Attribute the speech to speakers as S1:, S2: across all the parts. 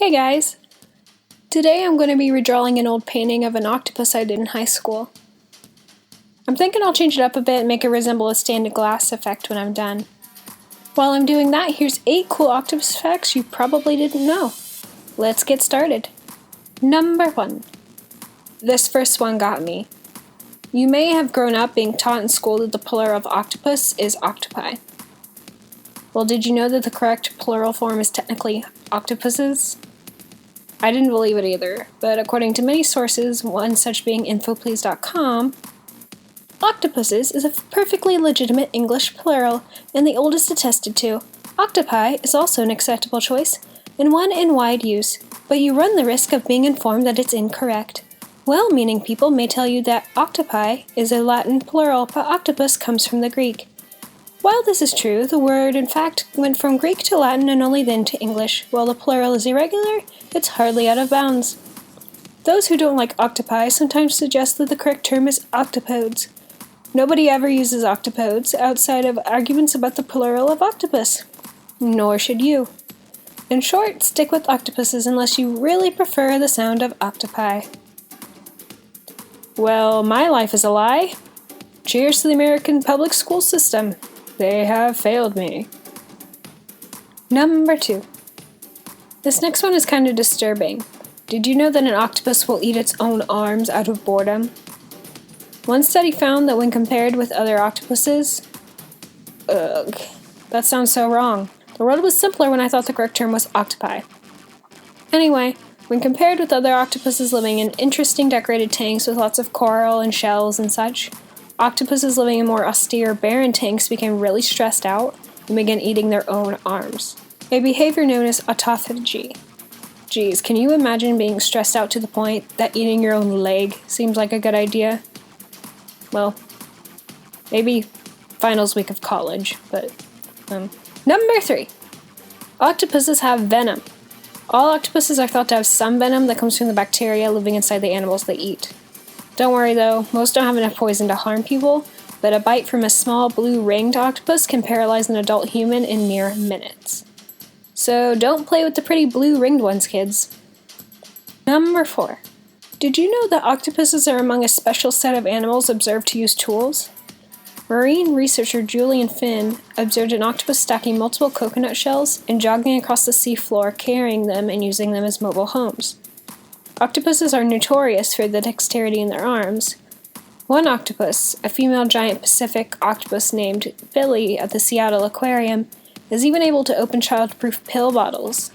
S1: Hey guys! Today I'm going to be redrawing an old painting of an octopus I did in high school. I'm thinking I'll change it up a bit and make it resemble a stained glass effect when I'm done. While I'm doing that, here's 8 cool octopus facts you probably didn't know. Let's get started. Number 1. This first one got me. You may have grown up being taught in school that the plural of octopus is octopi. Well, did you know that the correct plural form is technically octopuses? I didn't believe it either, but according to many sources, one such being infoplease.com, octopuses is a perfectly legitimate English plural, and the oldest attested to. Octopi is also an acceptable choice, and one in wide use, but you run the risk of being informed that it's incorrect. Well-meaning people may tell you that octopi is a Latin plural, but octopus comes from the Greek. While this is true, the word in fact went from Greek to Latin and only then to English. While the plural is irregular, it's hardly out of bounds. Those who don't like octopi sometimes suggest that the correct term is octopodes. Nobody ever uses octopodes outside of arguments about the plural of octopus. Nor should you. In short, stick with octopuses unless you really prefer the sound of octopi. Well, my life is a lie. Cheers to the American public school system. They have failed me. Number 2. This next one is kind of disturbing. Did you know that an octopus will eat its own arms out of boredom? One study found that when compared with other octopuses... that sounds so wrong. The world was simpler when I thought the correct term was octopi. Anyway, when compared with other octopuses living in interesting decorated tanks with lots of coral and shells and such, octopuses living in more austere, barren tanks became really stressed out and began eating their own arms. A behavior known as autophagy. Geez, can you imagine being stressed out to the point that eating your own leg seems like a good idea? Well, maybe finals week of college, but... Number 3. Octopuses have venom. All octopuses are thought to have some venom that comes from the bacteria living inside the animals they eat. Don't worry though, most don't have enough poison to harm people, but a bite from a small blue ringed octopus can paralyze an adult human in mere minutes. So don't play with the pretty blue ringed ones, kids. Number 4. Did you know that octopuses are among a special set of animals observed to use tools? Marine researcher Julian Finn observed an octopus stacking multiple coconut shells and jogging across the seafloor, carrying them and using them as mobile homes. Octopuses are notorious for the dexterity in their arms. One octopus, a female giant Pacific octopus named Billy at the Seattle Aquarium, is even able to open child-proof pill bottles.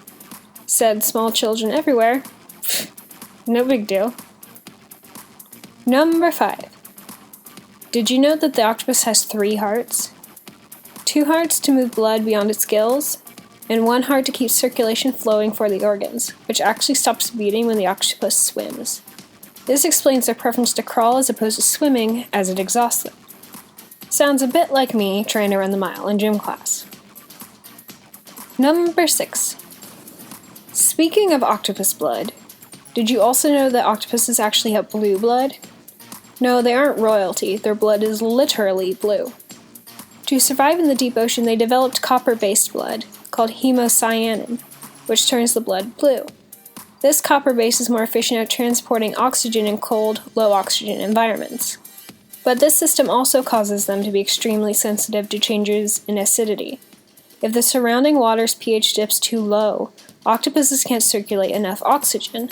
S1: Said small children everywhere. No big deal. Number 5. Did you know that the octopus has 3 hearts? 2 hearts to move blood beyond its gills, and 1 heart to keep circulation flowing for the organs, which actually stops beating when the octopus swims. This explains their preference to crawl as opposed to swimming, as it exhausts them. Sounds a bit like me trying to run the mile in gym class. Number 6. Speaking of octopus blood, did you also know that octopuses actually have blue blood? No, they aren't royalty, their blood is literally blue. To survive in the deep ocean, they developed copper-based blood, called hemocyanin, which turns the blood blue. This copper base is more efficient at transporting oxygen in cold, low-oxygen environments. But this system also causes them to be extremely sensitive to changes in acidity. If the surrounding water's pH dips too low, octopuses can't circulate enough oxygen.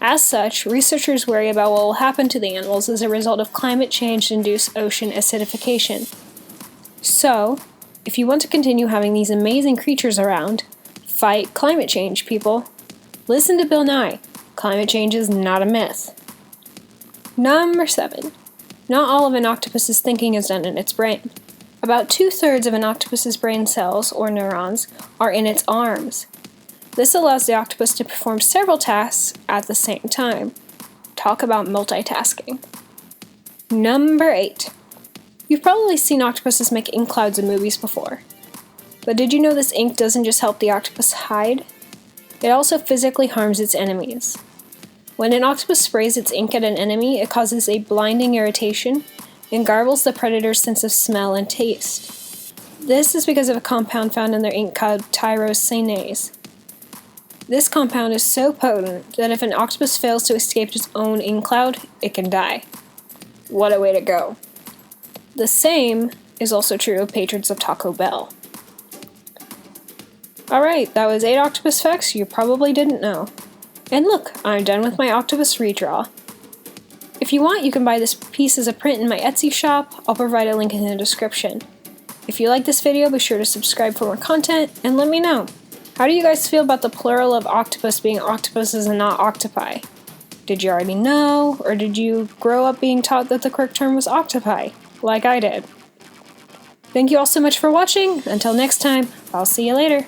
S1: As such, researchers worry about what will happen to the animals as a result of climate change-induced ocean acidification. So, if you want to continue having these amazing creatures around, fight climate change, people. Listen to Bill Nye. Climate change is not a myth. Number 7. Not all of an octopus's thinking is done in its brain. About 2/3 of an octopus's brain cells, or neurons, are in its arms. This allows the octopus to perform several tasks at the same time. Talk about multitasking. Number 8. You've probably seen octopuses make ink clouds in movies before. But did you know this ink doesn't just help the octopus hide? It also physically harms its enemies. When an octopus sprays its ink at an enemy, it causes a blinding irritation and garbles the predator's sense of smell and taste. This is because of a compound found in their ink called tyrosinase. This compound is so potent that if an octopus fails to escape its own ink cloud, it can die. What a way to go. The same is also true of patrons of Taco Bell. Alright, that was 8 octopus facts you probably didn't know. And look, I'm done with my octopus redraw. If you want, you can buy this piece as a print in my Etsy shop. I'll provide a link in the description. If you like this video, be sure to subscribe for more content, and let me know. How do you guys feel about the plural of octopus being octopuses and not octopi? Did you already know, or did you grow up being taught that the correct term was octopi, like I did? Thank you all so much for watching. Until next time, I'll see you later.